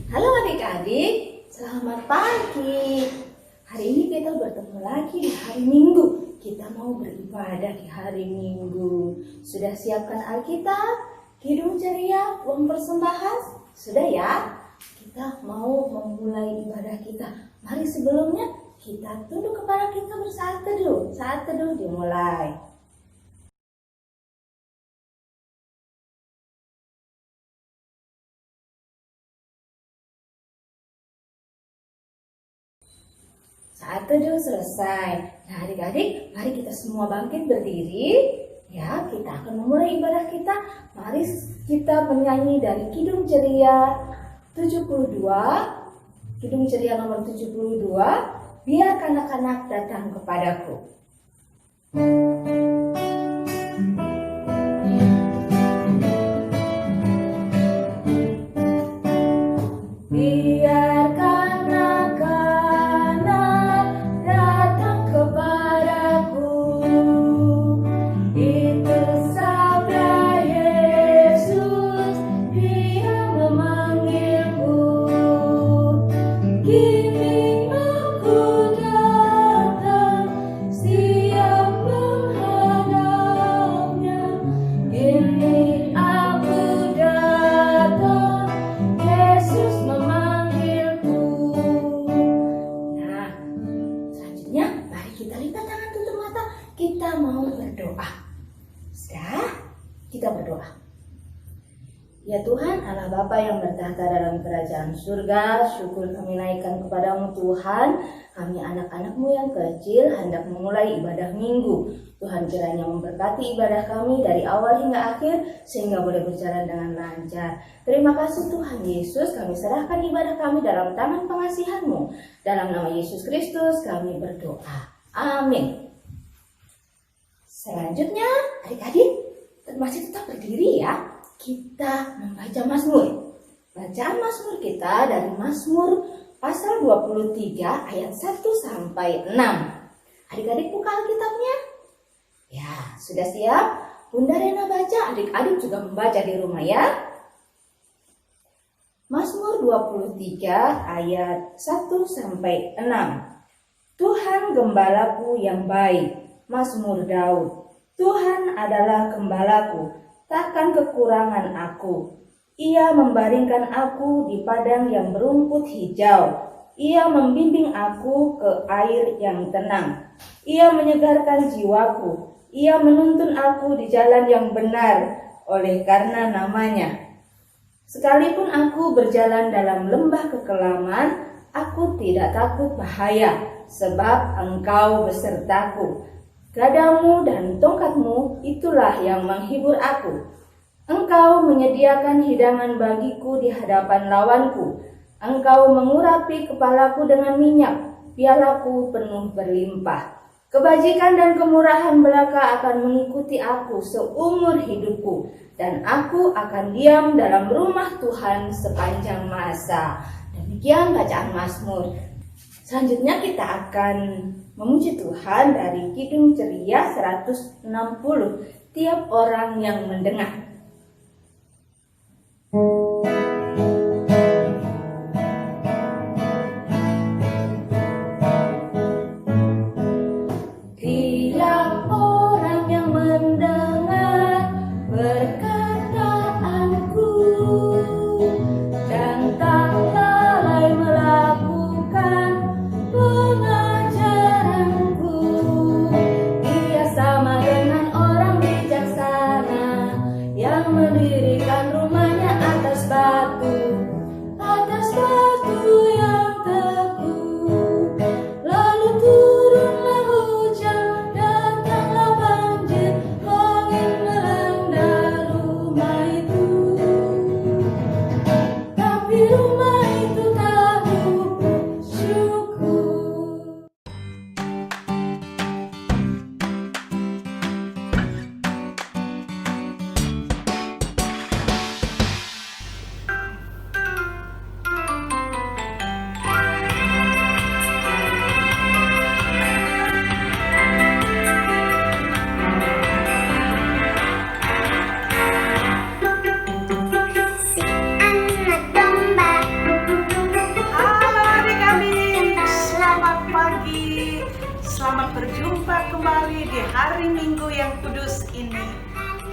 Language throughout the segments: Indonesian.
Halo adik-adik, selamat pagi. Hari ini kita bertemu lagi di hari Minggu. Kita mau beribadah di hari Minggu. Sudah siapkan Alkitab, Kidung Ceria, uang persembahan? Sudah ya? Kita mau memulai ibadah kita. Mari sebelumnya kita tunduk kepala kita bersaat teduh. Saat teduh dimulai. Saat teduh selesai. Nah adik-adik, mari kita semua bangkit berdiri. Ya, kita akan memulai ibadah kita. Mari kita menyanyi dari Kidung Ceria 72. Kidung Ceria nomor 72. Biar kanak-kanak datang kepadaku. Kita mau berdoa. Sudah? Kita berdoa. Ya Tuhan, Allah Bapa yang bertahta dalam kerajaan surga, syukur kami naikkan kepadamu Tuhan. Kami anak-anakmu yang kecil hendak memulai ibadah minggu. Tuhan kiranya memberkati ibadah kami dari awal hingga akhir, sehingga boleh berjalan dengan lancar. Terima kasih Tuhan Yesus, kami serahkan ibadah kami dalam tangan pengasihan-Mu. Dalam nama Yesus Kristus kami berdoa. Amin. Selanjutnya, adik-adik masih tetap berdiri ya. Kita membaca Mazmur. Bacaan Mazmur kita dari Mazmur pasal 23 ayat 1 sampai 6. Adik-adik buka Alkitabnya? Ya, sudah siap? Bunda Rena baca, adik-adik juga membaca di rumah ya. Mazmur 23 ayat 1 sampai 6. Tuhan gembalaku yang baik. Mazmur Daud. Tuhan adalah gembalaku, takkan kekurangan aku. Ia membaringkan aku di padang yang berumput hijau. Ia membimbing aku ke air yang tenang. Ia menyegarkan jiwaku. Ia menuntun aku di jalan yang benar oleh karena namanya. Sekalipun aku berjalan dalam lembah kekelaman, aku tidak takut bahaya, sebab Engkau besertaku. Gadamu dan tongkatmu itulah yang menghibur aku. Engkau menyediakan hidangan bagiku di hadapan lawanku. Engkau mengurapi kepalaku dengan minyak, pialaku penuh berlimpah. Kebajikan dan kemurahan belaka akan mengikuti aku seumur hidupku, dan aku akan diam dalam rumah Tuhan sepanjang masa. Demikian bacaan Mazmur. Selanjutnya kita akan memuji Tuhan dari Kidung Ceria 160. Tiap orang yang mendengar. Tiap orang yang mendengar perkataanku dan tak lalai melakukan pengajaranku, ia sama dengan orang bijaksana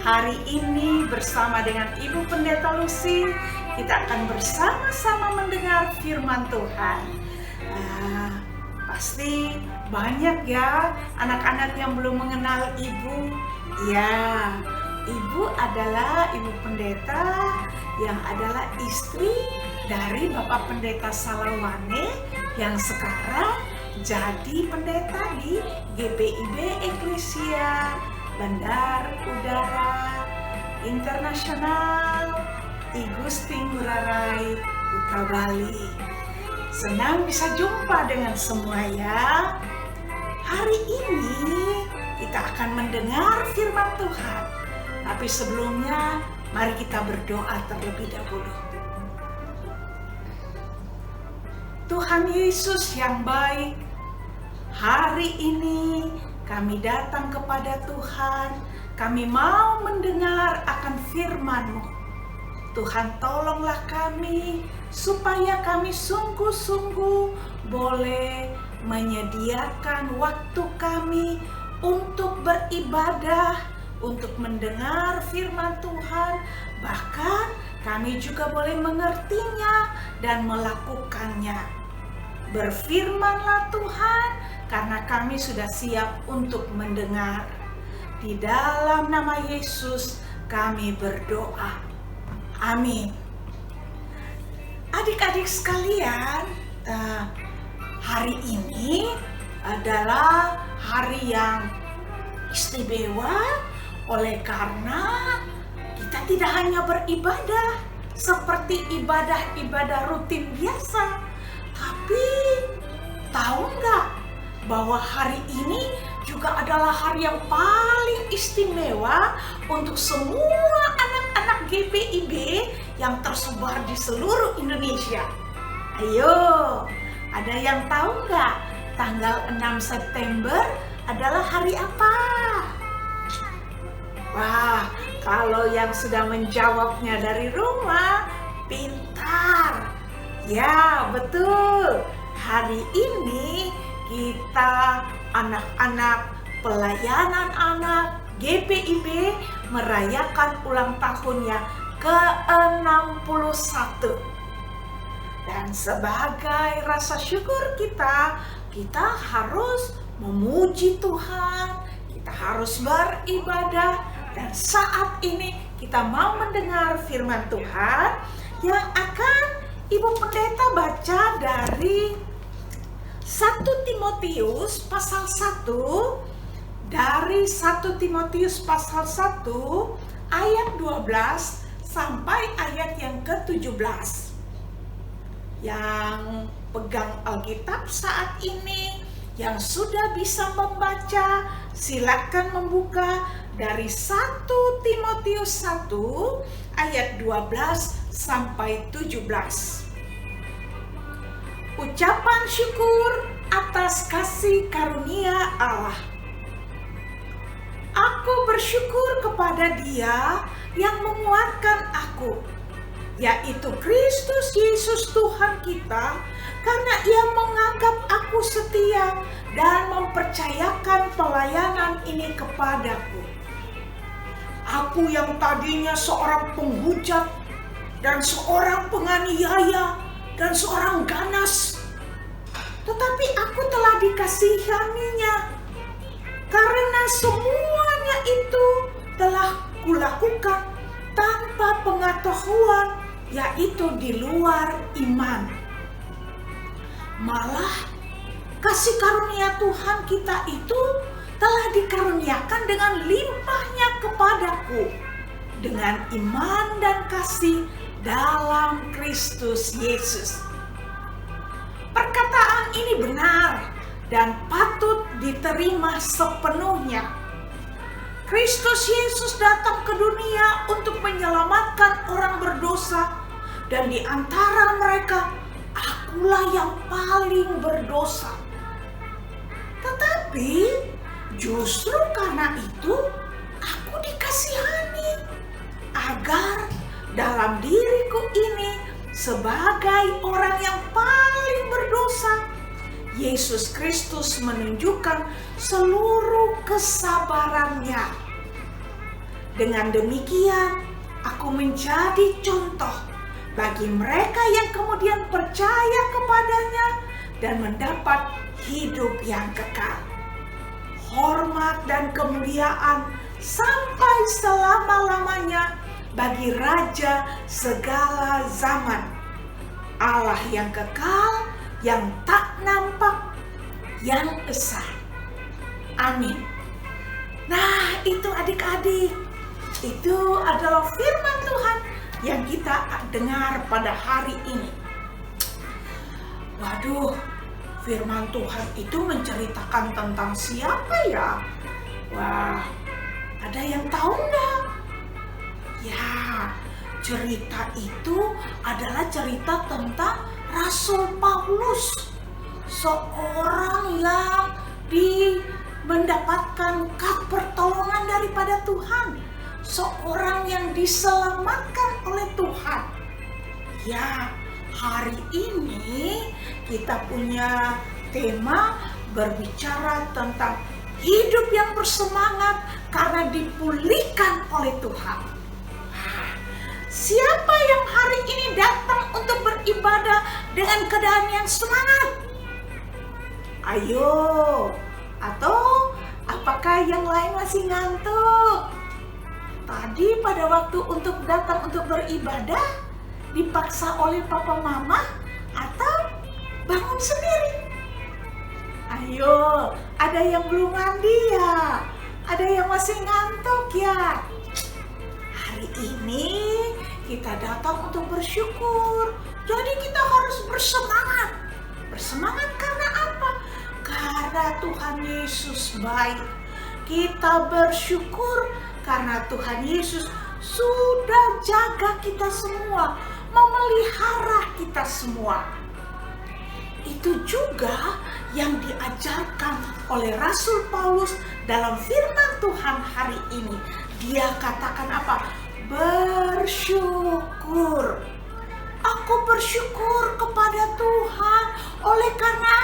Hari ini bersama dengan Ibu Pendeta Lucy, kita akan bersama-sama mendengar firman Tuhan. Pasti banyak ya anak-anak yang belum mengenal Ibu. Ya, Ibu adalah Ibu Pendeta yang adalah istri dari Bapak Pendeta Salawane yang sekarang jadi pendeta di GPIB Eklesia Bandar Udara Internasional I Gusti Ngurah Rai Putra Bali. Senang bisa jumpa dengan semua ya. Hari ini kita akan mendengar firman Tuhan. Tapi sebelumnya mari kita berdoa terlebih dahulu. Tuhan Yesus yang baik, hari ini kami datang kepada Tuhan, kami mau mendengar akan firman-Mu. Tuhan tolonglah kami, supaya kami sungguh-sungguh boleh menyediakan waktu kami untuk beribadah, untuk mendengar firman Tuhan, bahkan kami juga boleh mengertinya dan melakukannya. Berfirmanlah Tuhan, karena kami sudah siap untuk mendengar. Di dalam nama Yesus kami berdoa. Amin. Adik-adik sekalian, hari ini adalah hari yang istimewa oleh karena kita tidak hanya beribadah seperti ibadah-ibadah rutin biasa, tapi tahu nggak bahwa hari ini juga adalah hari yang paling istimewa untuk semua anak-anak GPIB yang tersebar di seluruh Indonesia. Ayo, ada yang tahu nggak tanggal 6 September adalah hari apa? Wah, kalau yang sudah menjawabnya dari rumah, pintar. Ya, betul. Hari ini kita anak-anak pelayanan anak GPIB merayakan ulang tahunnya ke-61. Dan sebagai rasa syukur kita harus memuji Tuhan, kita harus beribadah. Dan saat ini kita mau mendengar firman Tuhan yang akan Ibu Pendeta baca dari 1 Timotius pasal 1, dari 1 Timotius pasal 1 ayat 12 sampai ayat yang ke-17. Yang pegang Alkitab saat ini, yang sudah bisa membaca, silakan membuka dari 1 Timotius 1 ayat 12 sampai 17. Ucapan syukur atas kasih karunia Allah. Aku bersyukur kepada Dia yang menguatkan aku, yaitu Kristus Yesus Tuhan kita, karena Ia menganggap aku setia dan mempercayakan pelayanan ini kepadaku. Aku yang tadinya seorang penghujat dan seorang penganiaya dan seorang ganas, tetapi aku telah dikasihaninya, karena semuanya itu telah kulakukan tanpa pengetahuan, yaitu di luar iman. Malah kasih karunia Tuhan kita itu telah dikaruniakan dengan limpahnya kepadaku, dengan iman dan kasih dalam Kristus Yesus. Perkataan ini benar dan patut diterima sepenuhnya. Kristus Yesus datang ke dunia untuk menyelamatkan orang berdosa, dan di antara mereka akulah yang paling berdosa. Tetapi justru karena itu aku dikasihani, agar dalam diriku ini sebagai orang yang paling berdosa, Yesus Kristus menunjukkan seluruh kesabarannya. Dengan demikian, aku menjadi contoh bagi mereka yang kemudian percaya kepadanya dan mendapat hidup yang kekal. Hormat dan kemuliaan sampai selama-lamanya bagi Raja segala zaman, Allah yang kekal, yang tak nampak, yang esa. Amin. Nah, itu adik-adik, itu adalah firman Tuhan yang kita dengar pada hari ini. Waduh, firman Tuhan itu menceritakan tentang siapa ya? Wah, ada yang tahu enggak? Ya, cerita itu adalah cerita tentang Rasul Paulus, seorang yang mendapatkan pertolongan daripada Tuhan, seorang yang diselamatkan oleh Tuhan. Ya, hari ini kita punya tema berbicara tentang hidup yang bersemangat karena dipulihkan oleh Tuhan. Siapa yang hari ini datang untuk beribadah dengan keadaan yang semangat? Ayo, atau apakah yang lain masih ngantuk? Tadi pada waktu untuk datang untuk beribadah dipaksa oleh papa mama atau bangun sendiri? Ayo, ada yang belum mandi ya? Ada yang masih ngantuk ya? Hari ini kita datang untuk bersyukur. Jadi kita harus bersemangat. Bersemangat karena apa? Karena Tuhan Yesus baik. Kita bersyukur karena Tuhan Yesus sudah jaga kita semua, memelihara kita semua. Itu juga yang diajarkan oleh Rasul Paulus dalam firman Tuhan hari ini. Dia katakan apa? Bersyukur. Aku bersyukur kepada Tuhan oleh karena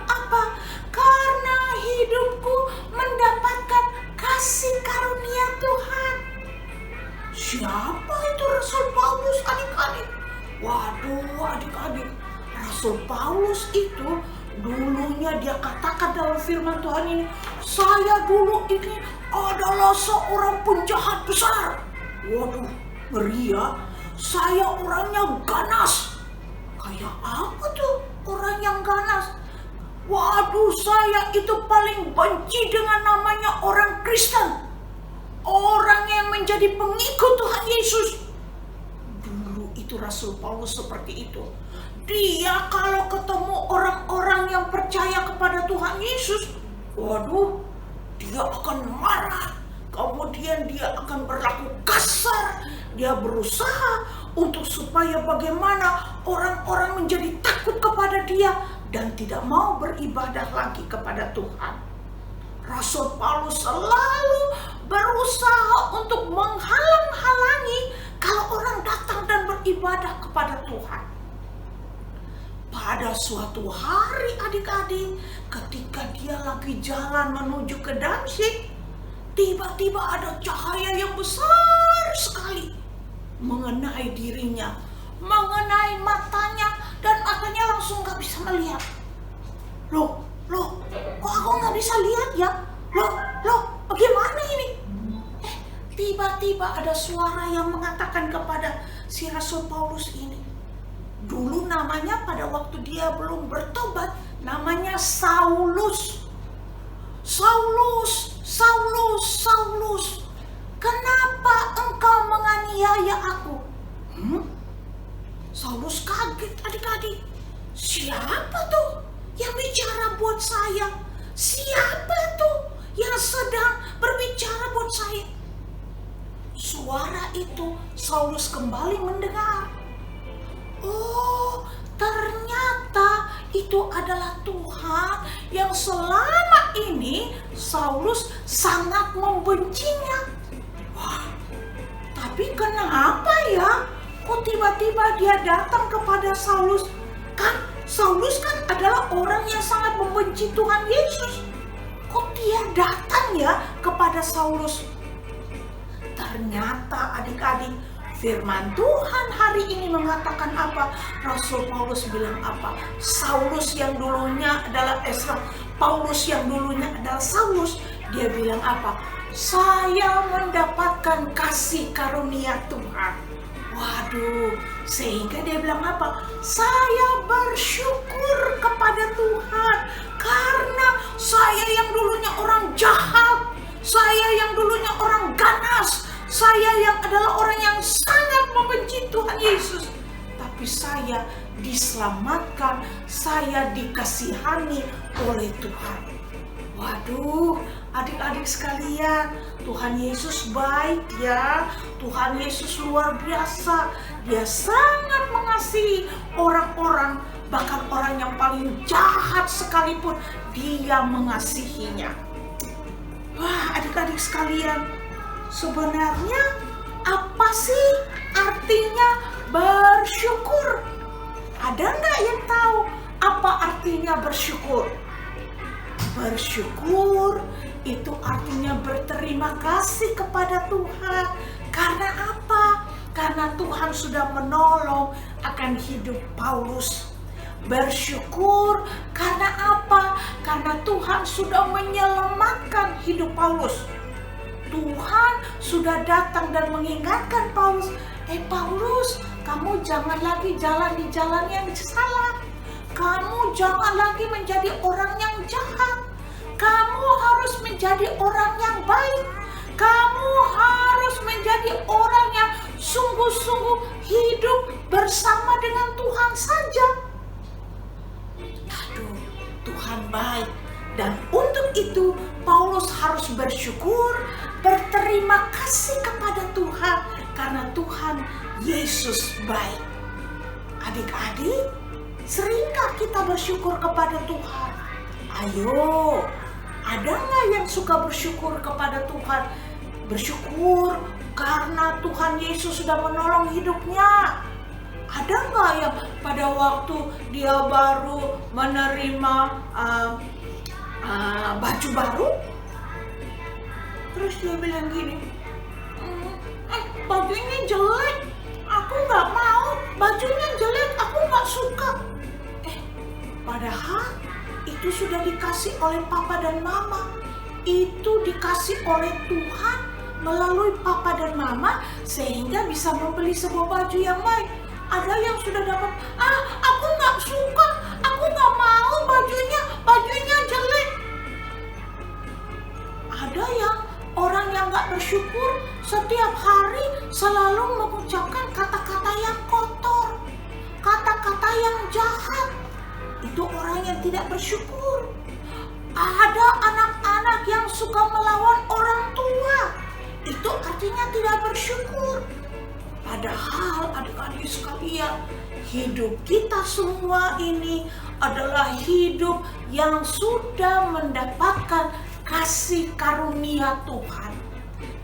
apa? Karena hidupku mendapatkan kasih karunia Tuhan. Siapa itu Rasul Paulus, adik-adik? Waduh, adik-adik, Rasul Paulus itu dulunya dia katakan dalam firman Tuhan ini, saya dulu ini adalah seorang penjahat besar. Waduh, ngeri ya. Saya orangnya ganas. Kayak apa tuh orang yang ganas? Waduh, saya itu paling benci dengan namanya orang Kristen. Orang yang menjadi pengikut Tuhan Yesus. Dulu itu Rasul Paulus seperti itu. Dia kalau ketemu orang-orang yang percaya kepada Tuhan Yesus, waduh, dia akan marah. Kemudian dia akan berlaku kasar. Dia berusaha untuk supaya bagaimana orang-orang menjadi takut kepada dia dan tidak mau beribadah lagi kepada Tuhan. Rasul Paulus selalu berusaha untuk menghalang-halangi kalau orang datang dan beribadah kepada Tuhan. Pada suatu hari adik-adik, ketika dia lagi jalan menuju ke Damsyik, tiba-tiba ada cahaya yang besar sekali mengenai dirinya, mengenai matanya, dan matanya langsung gak bisa melihat. Loh, kok aku gak bisa lihat ya? Loh, bagaimana ini? Tiba-tiba ada suara yang mengatakan kepada si Rasul Paulus ini. Dulu namanya pada waktu dia belum bertobat, namanya Saulus. Saulus, kenapa engkau menganiaya aku? Saulus kaget adik-adik. Siapa tuh yang bicara buat saya? Siapa tuh yang sedang berbicara buat saya? Suara itu Saulus kembali mendengar. Oh, ternyata itu adalah Tuhan yang selama ini Saulus sangat membencinya. Wah, tapi kenapa ya? Kok tiba-tiba dia datang kepada Saulus? Kan Saulus kan adalah orang yang sangat membenci Tuhan Yesus. Kok dia datang ya kepada Saulus? Ternyata adik-adik, firman Tuhan hari ini mengatakan apa? Rasul Paulus bilang apa? Paulus yang dulunya adalah Saulus, dia bilang apa? Saya mendapatkan kasih karunia Tuhan. Waduh, sehingga dia bilang apa? Saya bersyukur kepada Tuhan karena saya yang dulunya orang jahat, saya yang dulunya orang ganas, saya yang adalah orang yang sangat membenci Tuhan Yesus, tapi saya diselamatkan, saya dikasihani oleh Tuhan. Waduh, adik-adik sekalian, Tuhan Yesus baik ya. Tuhan Yesus luar biasa. Dia sangat mengasihi orang-orang, bahkan orang yang paling jahat sekalipun dia mengasihinya. Wah, adik-adik sekalian, sebenarnya apa sih artinya bersyukur? Ada nggak yang tahu apa artinya bersyukur? Bersyukur itu artinya berterima kasih kepada Tuhan. Karena apa? Karena Tuhan sudah menolong akan hidup Paulus. Bersyukur karena apa? Karena Tuhan sudah menyelamatkan hidup Paulus. Tuhan sudah datang dan mengingatkan Paulus, Paulus, kamu jangan lagi jalan di jalan yang salah. Kamu jangan lagi menjadi orang yang jahat. Kamu harus menjadi orang yang baik. Kamu harus menjadi orang yang sungguh-sungguh hidup bersama dengan Tuhan saja. Aduh, Tuhan baik. Dan untuk itu Paulus harus bersyukur, berterima kasih kepada Tuhan karena Tuhan Yesus baik. Adik-adik, seringkah kita bersyukur kepada Tuhan? Ayo, ada nggak yang suka bersyukur kepada Tuhan? Bersyukur karena Tuhan Yesus sudah menolong hidupnya. Ada nggak yang pada waktu dia baru menerima baju baru, terus dia bilang gini, bajunya jelek, aku nggak mau, bajunya jelek, aku nggak suka. Padahal itu sudah dikasih oleh papa dan mama, itu dikasih oleh Tuhan melalui papa dan mama sehingga bisa membeli sebuah baju yang baik. Ada yang sudah dapat, aku nggak suka, aku nggak mau, bajunya jelek. Ada yang orang yang nggak bersyukur setiap hari selalu mengucapkan kata-kata yang kotor, kata-kata yang jahat. Itu orang yang tidak bersyukur. Ada anak-anak yang suka melawan orang tua. Itu artinya tidak bersyukur. Padahal adik-adik sekalian, hidup kita semua ini adalah hidup yang sudah mendapatkan kasih karunia Tuhan.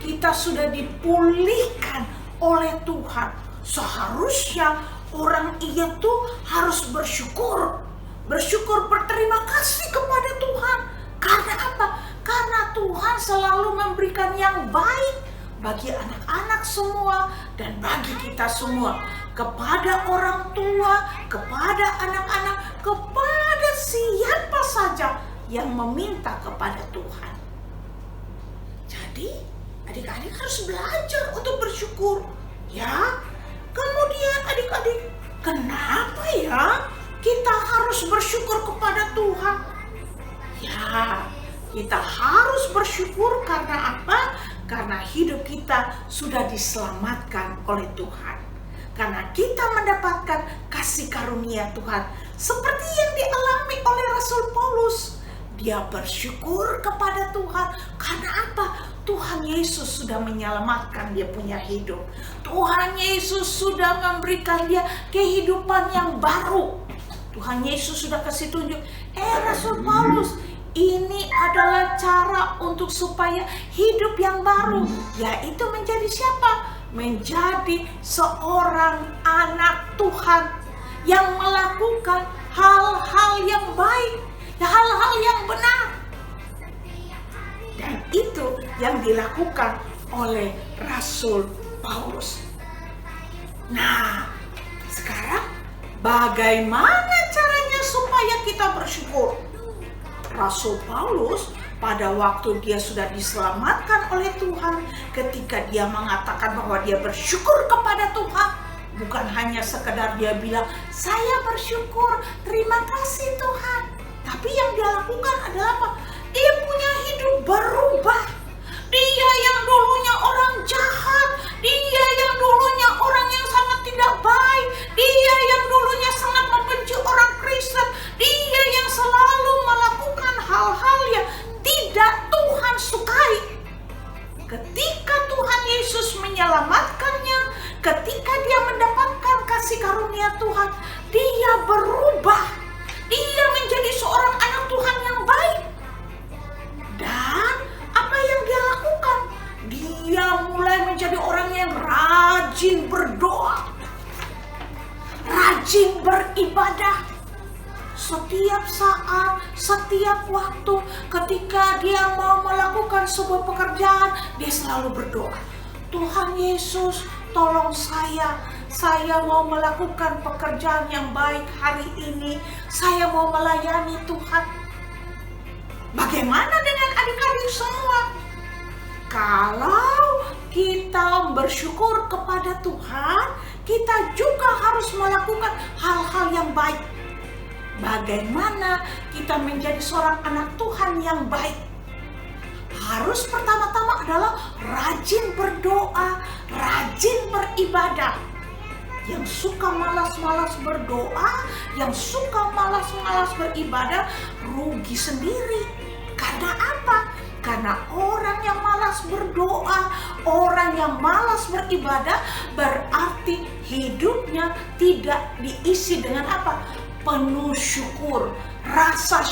Kita sudah dipulihkan oleh Tuhan. Seharusnya orang itu harus bersyukur. Bersyukur, berterima kasih kepada Tuhan. Karena apa? Karena Tuhan selalu memberikan yang baik bagi anak-anak semua dan bagi kita semua. Kepada orang tua, kepada anak-anak, kepada siapa saja yang meminta kepada Tuhan. Jadi adik-adik harus belajar untuk bersyukur. Ya, kemudian adik-adik, kenapa ya kita harus bersyukur kepada Tuhan? Ya, kita harus bersyukur karena apa? Karena hidup kita sudah diselamatkan oleh Tuhan. Karena kita mendapatkan kasih karunia Tuhan. Seperti yang dialami oleh Rasul Paulus. Dia bersyukur kepada Tuhan. Karena apa? Tuhan Yesus sudah menyelamatkan dia punya hidup. Tuhan Yesus sudah memberikan dia kehidupan yang baru. Tuhan Yesus sudah kasih tunjuk. Rasul Paulus, ini adalah cara untuk supaya hidup yang baru, yaitu menjadi siapa? Menjadi seorang anak Tuhan yang melakukan hal-hal yang baik, hal-hal yang benar. Dan itu yang dilakukan oleh Rasul Paulus. Nah, sekarang bagaimana caranya supaya kita bersyukur? Rasul Paulus pada waktu dia sudah diselamatkan oleh Tuhan, ketika dia mengatakan bahwa dia bersyukur kepada Tuhan, bukan hanya sekedar dia bilang, saya bersyukur, terima kasih Tuhan. Tapi yang dia lakukan adalah apa? Dia punya hidup berubah. Dia yang dulunya orang jahat, dia yang dulunya orang yang sangat tidak baik, dia yang dulunya sangat membenci orang Kristen, dia yang selalu melakukan hal-hal yang tidak Tuhan sukai. Ketika Tuhan Yesus menyelamatkannya, ketika dia mendapatkan kasih karunia Tuhan, dia berubah. Dia menjadi seorang anak Tuhan yang baik. Dan apa yang dia lakukan? Dia mulai menjadi orang yang rajin berdoa, rajin beribadah. Setiap saat, setiap waktu, ketika dia mau melakukan sebuah pekerjaan, dia selalu berdoa. Tuhan Yesus, tolong saya mau melakukan pekerjaan yang baik hari ini. Saya mau melayani Tuhan. Bagaimana dengan adik-adik semua? Kalau kita bersyukur kepada Tuhan, kita juga harus melakukan hal-hal yang baik. Bagaimana kita menjadi seorang anak Tuhan yang baik? Harus pertama-tama adalah rajin berdoa, rajin beribadah. Yang suka malas-malas berdoa, yang suka malas-malas beribadah, rugi sendiri. Karena apa? Karena orang yang malas berdoa, orang yang malas beribadah, berarti hidupnya tidak diisi dengan apa? Penuh syukur, rasa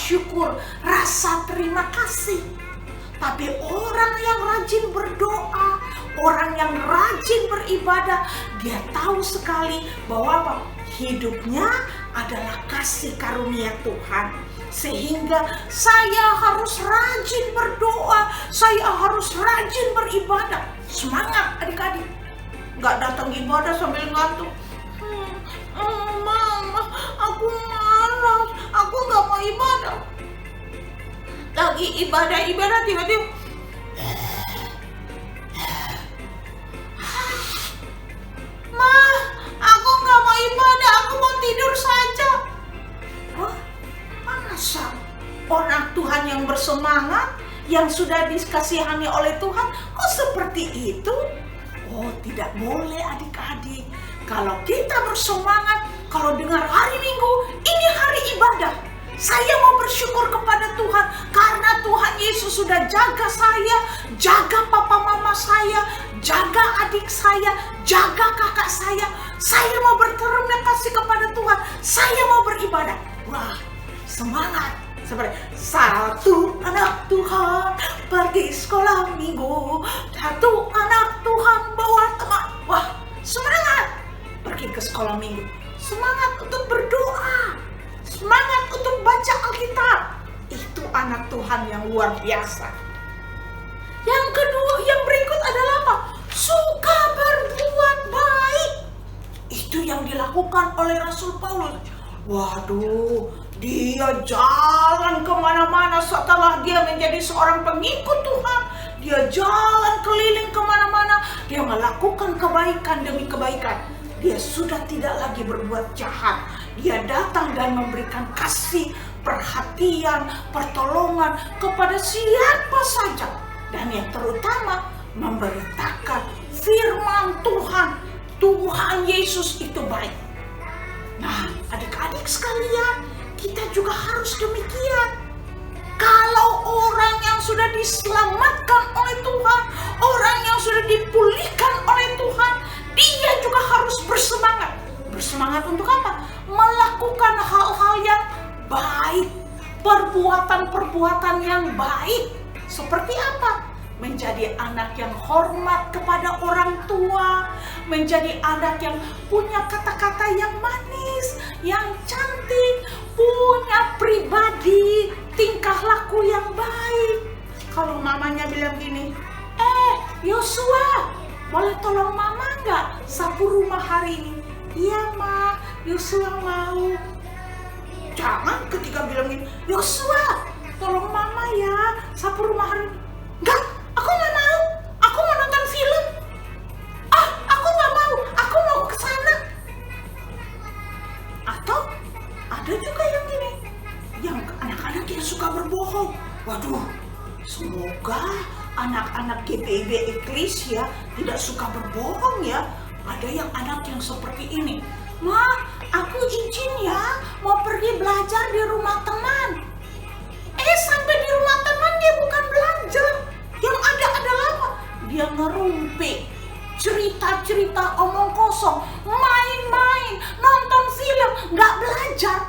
terima kasih. Tapi orang yang rajin berdoa, orang yang rajin beribadah, dia tahu sekali bahwa apa? Hidupnya adalah kasih karunia Tuhan. Sehingga saya harus rajin berdoa, saya harus rajin beribadah. Semangat adik-adik. Gak datang ibadah sambil ngantuk. Mama, aku malas, aku gak mau ibadah. Lagi ibadah tiba-tiba Ma, aku gak mau ibadah, aku mau tidur saja. Wah, masa orang Tuhan yang bersemangat, yang sudah dikasihani oleh Tuhan, kok seperti itu? Oh, tidak boleh adik-adik. Kalau kita bersemangat, kalau dengar hari Minggu, ini hari ibadah. Saya mau bersyukur kepada Tuhan karena Tuhan Yesus sudah jaga saya, jaga papa mama saya, jaga adik saya, jaga kakak saya. Saya mau berterima kasih kepada Tuhan, saya mau beribadah. Wah, semangat. Seperti satu anak Tuhan pergi sekolah minggu, satu anak Tuhan bawa teman. Wah, semangat pergi ke sekolah minggu, semangat untuk berdoa, semangat untuk baca Alkitab. Itu anak Tuhan yang luar biasa. Yang kedua, yang berikut adalah apa? Suka berbuat baik. Itu yang dilakukan oleh Rasul Paulus. Waduh, dia jalan kemana-mana setelah dia menjadi seorang pengikut Tuhan. Dia jalan keliling kemana-mana. Dia melakukan kebaikan demi kebaikan. Dia sudah tidak lagi berbuat jahat. Dia datang dan memberikan kasih, perhatian, pertolongan kepada siapa saja. Dan yang terutama memberitakan firman Tuhan. Tuhan Yesus itu baik. Nah, adik-adik sekalian, kita juga harus demikian. Kalau orang yang sudah diselamatkan oleh Tuhan, orang yang sudah dipulihkan oleh Tuhan, dia juga harus bersemangat. Bersemangat untuk apa? Melakukan hal-hal yang baik, perbuatan-perbuatan yang baik. Seperti apa? Menjadi anak yang hormat kepada orang tua, menjadi anak yang punya kata-kata yang manis, yang cantik, punya pribadi, tingkah laku yang baik. Kalau mamanya bilang gini, Yosua, boleh tolong mama nggak sapu rumah hari ini? Iya ma, Yosua mau. Jangan ketika bilangin, Yosua, tolong mama ya sapu rumah hari ini. Enggak, aku nggak mau. Aku mau nonton film. Ah, aku nggak mau. Aku mau ke sana. Atau ada juga yang gini, yang anak-anak yang suka berbohong. Waduh, semoga anak-anak GPIB Eklesia tidak suka berbohong ya. Ada yang anak yang seperti ini. Ma, aku izin ya mau pergi belajar di rumah teman. Sampai di rumah teman dia bukan belajar. Yang ada adalah apa? Dia ngerumpi. Cerita-cerita omong kosong. Main-main, nonton film, nggak belajar.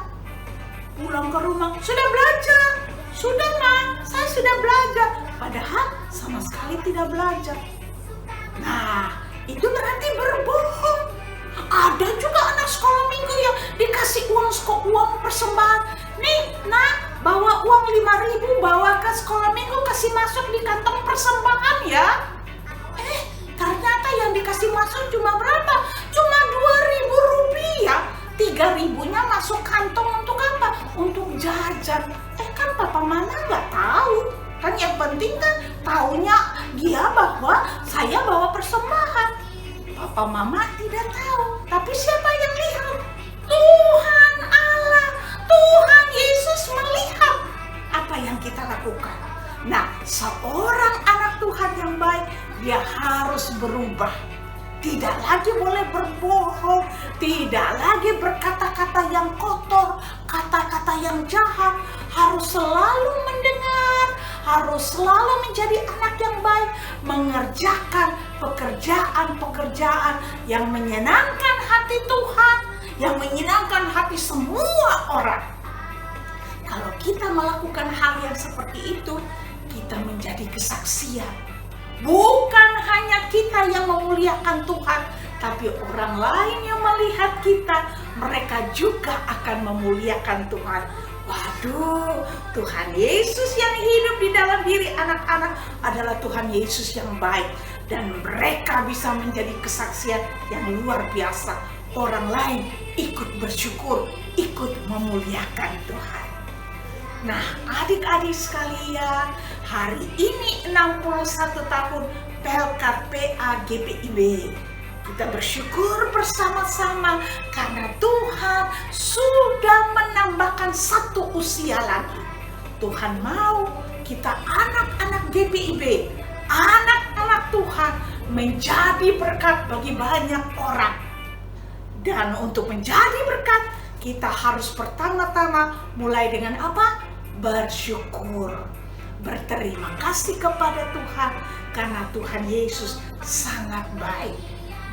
Pulang ke rumah, sudah belajar. Sudah ma, saya sudah belajar. Padahal sama sekali tidak belajar. Nah, itu berarti berbohong. Ada juga anak sekolah minggu yang dikasih uang persembahan. Nih, nak, bawa uang 5.000, bawa ke sekolah minggu, kasih masuk di kantong persembahan ya. Ternyata yang dikasih masuk cuma berapa? Cuma 2.000 rupiah. 3.000-nya masuk kantong untuk apa? Untuk jajan. Kan papa mama nggak tahu. Kan yang penting kan taunya dia bahwa saya bawa persembahan. Papa mama tidak tahu. Tapi siapa yang lihat? Tuhan Allah, Tuhan Yesus melihat apa yang kita lakukan. Nah, seorang anak Tuhan yang baik, dia harus berubah. Tidak lagi boleh berbohong, tidak lagi berkata-kata yang kotor, kata-kata yang jahat. Harus selalu mendengar, harus selalu menjadi anak yang baik, mengerjakan pekerjaan-pekerjaan yang menyenangkan hati Tuhan, yang menyenangkan hati semua orang. Kalau kita melakukan hal yang seperti itu, kita menjadi kesaksian. Bukan hanya kita yang memuliakan Tuhan, tapi orang lain yang melihat kita, mereka juga akan memuliakan Tuhan. Waduh, Tuhan Yesus yang hidup di dalam diri anak-anak adalah Tuhan Yesus yang baik. Dan mereka bisa menjadi kesaksian yang luar biasa. Orang lain ikut bersyukur, ikut memuliakan Tuhan. Nah, adik-adik sekalian, hari ini 61 tahun Pelkat PA GPIB. Kita bersyukur bersama-sama karena Tuhan sudah menambahkan satu usia lagi. Tuhan mau kita anak-anak GPIB, anak-anak Tuhan menjadi berkat bagi banyak orang. Dan untuk menjadi berkat, kita harus pertama-tama mulai dengan apa? Bersyukur, berterima kasih kepada Tuhan karena Tuhan Yesus sangat baik.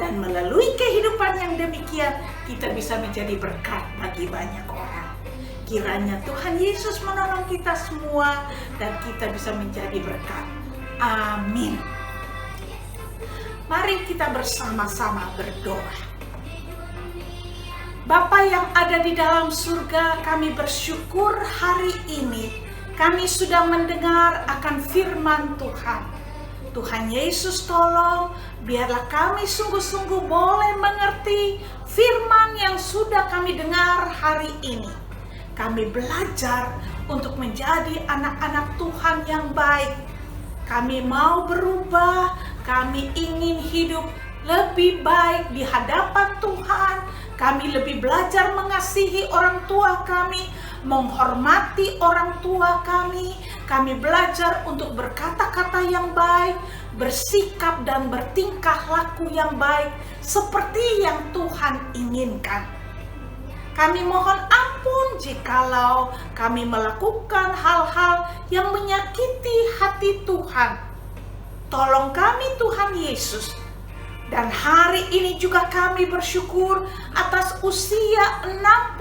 Dan melalui kehidupan yang demikian, kita bisa menjadi berkat bagi banyak orang. Kiranya Tuhan Yesus menolong kita semua dan kita bisa menjadi berkat. Amin. Mari kita bersama-sama berdoa. Bapa yang ada di dalam surga, kami bersyukur hari ini kami sudah mendengar akan firman Tuhan. Tuhan Yesus tolong, biarlah kami sungguh-sungguh boleh mengerti firman yang sudah kami dengar hari ini. Kami belajar untuk menjadi anak-anak Tuhan yang baik. Kami mau berubah, kami ingin hidup lebih baik di hadapan Tuhan. Kami lebih belajar mengasihi orang tua kami, menghormati orang tua kami. Kami belajar untuk berkata-kata yang baik, bersikap dan bertingkah laku yang baik seperti yang Tuhan inginkan. Kami mohon ampun jikalau kami melakukan hal-hal yang menyakiti hati Tuhan. Tolong kami Tuhan Yesus. Dan hari ini juga kami bersyukur atas usia 61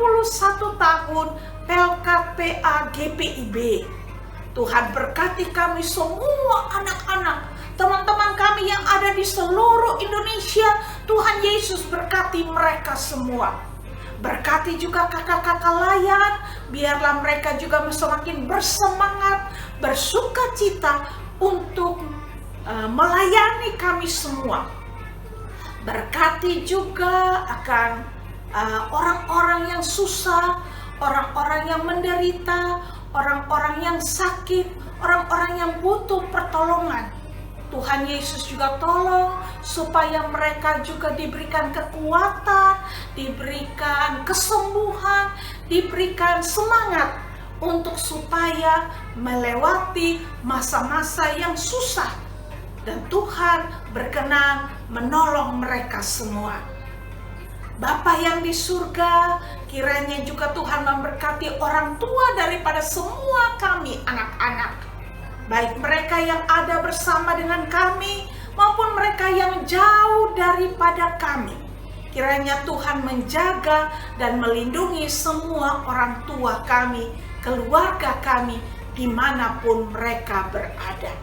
tahun Pelkat PA GPIB. Tuhan berkati kami semua anak-anak, teman-teman kami yang ada di seluruh Indonesia. Tuhan Yesus berkati mereka semua. Berkati juga kakak-kakak layan, biarlah mereka juga semakin bersemangat, bersukacita untuk melayani kami semua. Berkati juga akan orang-orang yang susah, orang-orang yang menderita, orang-orang yang sakit, orang-orang yang butuh pertolongan. Tuhan Yesus juga tolong supaya mereka juga diberikan kekuatan, diberikan kesembuhan, diberikan semangat untuk supaya melewati masa-masa yang susah. Dan Tuhan berkenan menolong mereka semua. Bapa yang di surga, kiranya juga Tuhan memberkati orang tua daripada semua kami anak-anak. Baik mereka yang ada bersama dengan kami maupun mereka yang jauh daripada kami. Kiranya Tuhan menjaga dan melindungi semua orang tua kami, keluarga kami, dimanapun mereka berada.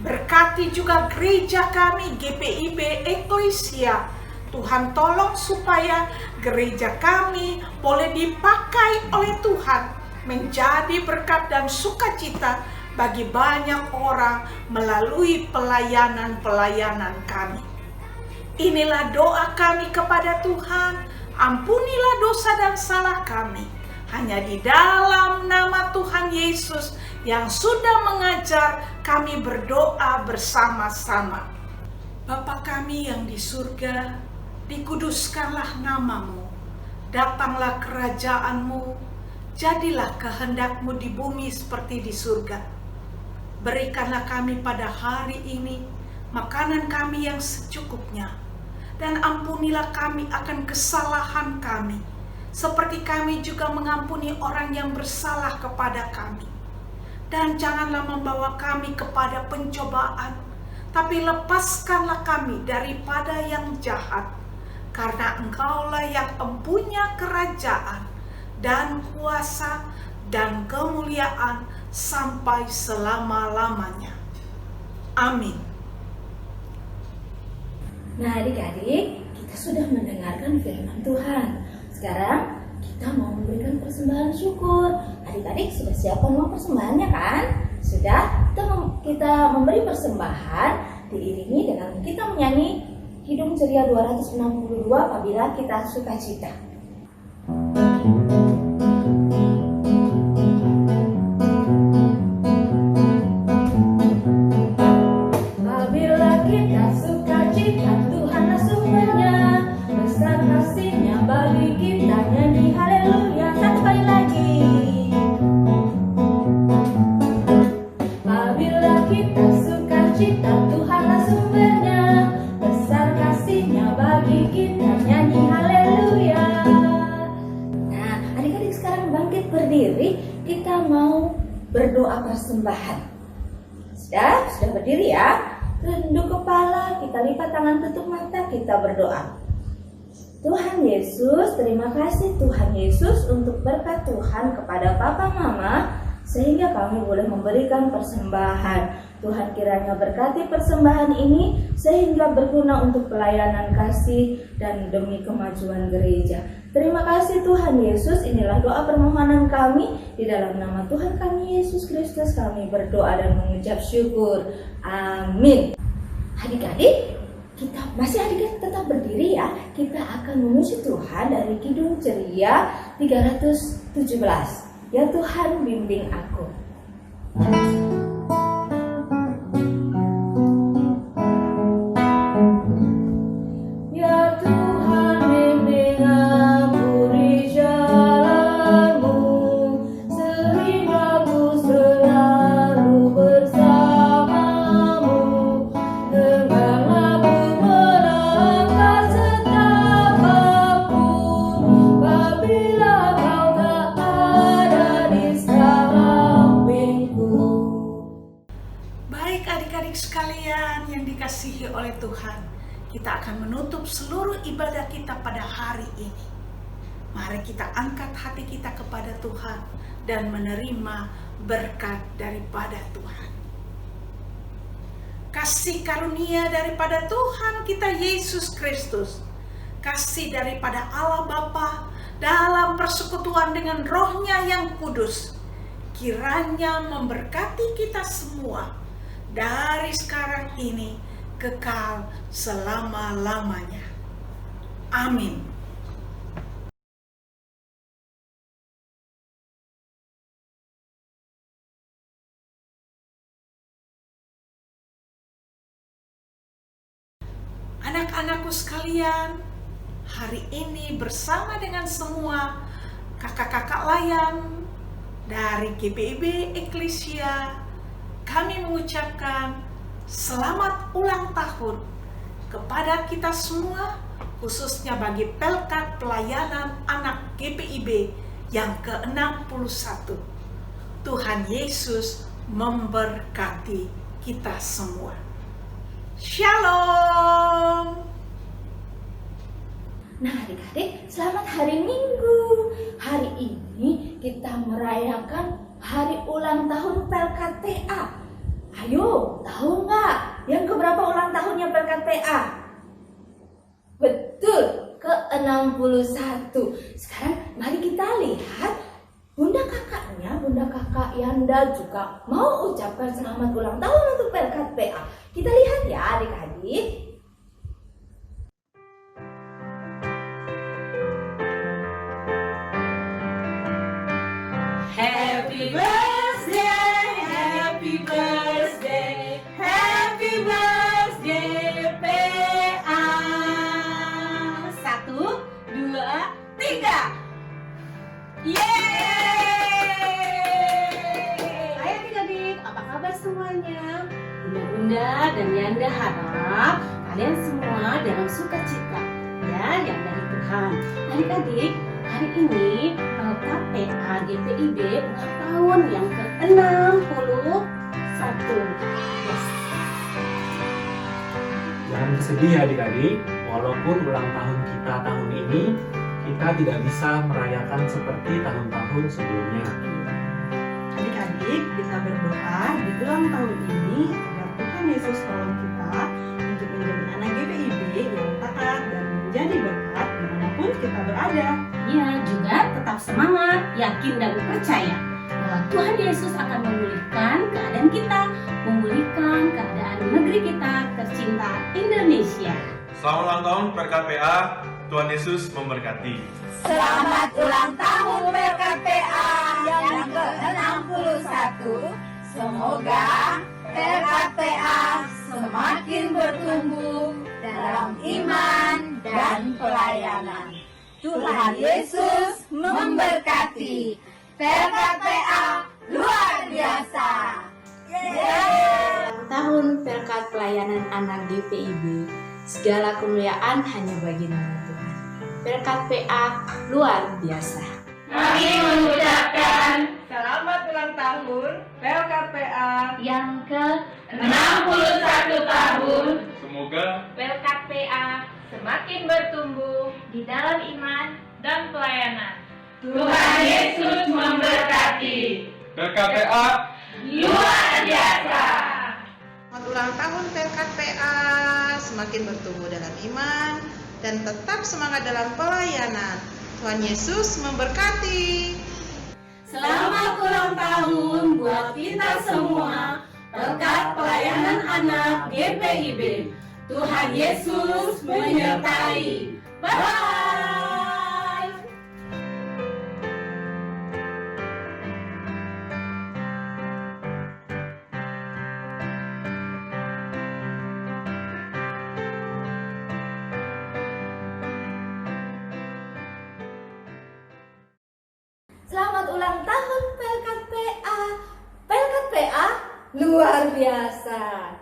Berkati juga gereja kami, GPIB Eklesia. Tuhan tolong supaya gereja kami boleh dipakai oleh Tuhan menjadi berkat dan sukacita bagi banyak orang melalui pelayanan-pelayanan kami. Inilah doa kami kepada Tuhan, ampunilah dosa dan salah kami. Hanya di dalam nama Tuhan Yesus yang sudah mengajar kami berdoa bersama-sama. Bapa kami yang di surga, dikuduskanlah namamu, datanglah kerajaanmu, jadilah kehendakmu di bumi seperti di surga. Berikanlah kami pada hari ini makanan kami yang secukupnya, dan ampunilah kami akan kesalahan kami, seperti kami juga mengampuni orang yang bersalah kepada kami. Dan janganlah membawa kami kepada pencobaan, tapi lepaskanlah kami daripada yang jahat. Karena Engkaulah yang mempunyai kerajaan dan kuasa dan kemuliaan sampai selama-lamanya. Amin. Nah adik-adik, kita sudah mendengarkan firman Tuhan. Sekarang kita mau memberikan persembahan syukur. Adik-adik sudah siapkan uang persembahannya kan? Sudah, kita memberi persembahan diiringi dengan kita menyanyi Kidung Ceria 262 apabila kita sukacita. Apabila kita sukacita, Tuhanlah sumbernya, besar kasih-Nya bagi kita, nyanyi haleluya sampai lagi. Apabila kita sukacita, Tuhanlah sumbernya, besar kasih-Nya bagi kita, nyanyi haleluya. Nah, adik-adik sekarang bangkit berdiri, kita mau berdoa persembahan. Sudah berdiri ya? Tunduk kepala, kita lipat tangan, tutup mata, kita berdoa. Tuhan Yesus, terima kasih Tuhan Yesus untuk berkat Tuhan kepada Papa Mama, sehingga kami boleh memberikan persembahan. Tuhan kiranya berkati persembahan ini sehingga berguna untuk pelayanan kasih dan demi kemajuan gereja. Terima kasih Tuhan Yesus, inilah doa permohonan kami. Di dalam nama Tuhan kami Yesus Kristus kami berdoa dan mengucap syukur. Amin. Adik-adik, adik-adik tetap berdiri ya. Kita akan memuji Tuhan dari Kidung Ceria 317. Ya Tuhan bimbing aku. Ya Tuhan bimbing aku di jalan-Mu, sehingga ku selalu bersama-Mu. Dengan aku melangkah setiap waktu, apabila Kau tak ada di sampingku. Baik adik-adik sekalian yang dikasihi oleh Tuhan, kita akan menutup seluruh ibadah kita pada hari ini. Mari kita angkat hati kita kepada Tuhan dan menerima berkat daripada Tuhan. Kasih karunia daripada Tuhan kita Yesus Kristus, kasih daripada Allah Bapa dalam persekutuan dengan Roh-Nya yang kudus, kiranya memberkati kita semua dari sekarang ini kekal selama-lamanya. Amin. Anak-anakku sekalian, hari ini bersama dengan semua kakak-kakak layan dari GPIB Eklesia, kami mengucapkan selamat ulang tahun kepada kita semua, khususnya bagi Pelkat Pelayanan Anak GPIB yang ke-61. Tuhan Yesus memberkati kita semua. Shalom. Nah adik-adik, selamat hari Minggu. Hari ini kita merayakan hari ulang tahun Pelkat PA. Ayo, tahu nggak yang keberapa ulang tahunnya Pelkat PA? Betul, ke-61. Sekarang mari kita lihat Bunda kakaknya, Bunda kakak Yanda juga mau ucapkan selamat ulang tahun untuk Pelkat PA. Kita lihat ya adik-adik. Happy birthday, happy birthday, happy birthday PA. 1, 2, 3. Yeay! Hai adik-adik, apa kabar semuanya? Bunda-bunda dan Yanda harap kalian semua dalam sukacita ya, yang dari Tuhan. Adik-adik, hari ini Pelkat PA GPIB ulang tahun yang ke-61. Yes. Jangan bersedih ya adik-adik, walaupun ulang tahun kita tahun ini, kita tidak bisa merayakan seperti tahun-tahun sebelumnya. Adik-adik bisa berdoa di ulang tahun ini agar Tuhan Yesus tolong kita untuk menjadi anak GPIB yang taat dan menjadi berkat dimanapun kita berada. Ya, juga tetap semangat, yakin dan percaya bahwa Tuhan Yesus akan memulihkan keadaan kita, memulihkan keadaan negeri kita tercinta Indonesia. Selamat ulang tahun Pelkat PA, Tuhan Yesus memberkati. Selamat ulang tahun Pelkat PA yang ke-61. Semoga Pelkat PA semakin bertumbuh dalam iman dan pelayanan. Tuhan Yesus memberkati. Pelkat PA luar biasa. Tahun Pelkat Pelayanan Anak GPIB, segala kemuliaan hanya bagi nama Tuhan. Pelkat PA luar biasa. Kami mengucapkan selamat ulang tahun Pelkat PA Yang ke-61 tahun. Semoga Pelkat PA semakin bertumbuh di dalam iman dan pelayanan. Tuhan Yesus memberkati. Pelkat PA Luar biasa. Selamat ulang tahun Pelkat PA, semakin bertumbuh dalam iman dan tetap semangat dalam pelayanan. Tuhan Yesus memberkati. Selamat ulang tahun buat kita semua, Pelkat Pelayanan Anak GPIB. Tuhan Yesus menyertai. Bye. Selamat ulang tahun Pelkat PA. Pelkat PA luar biasa.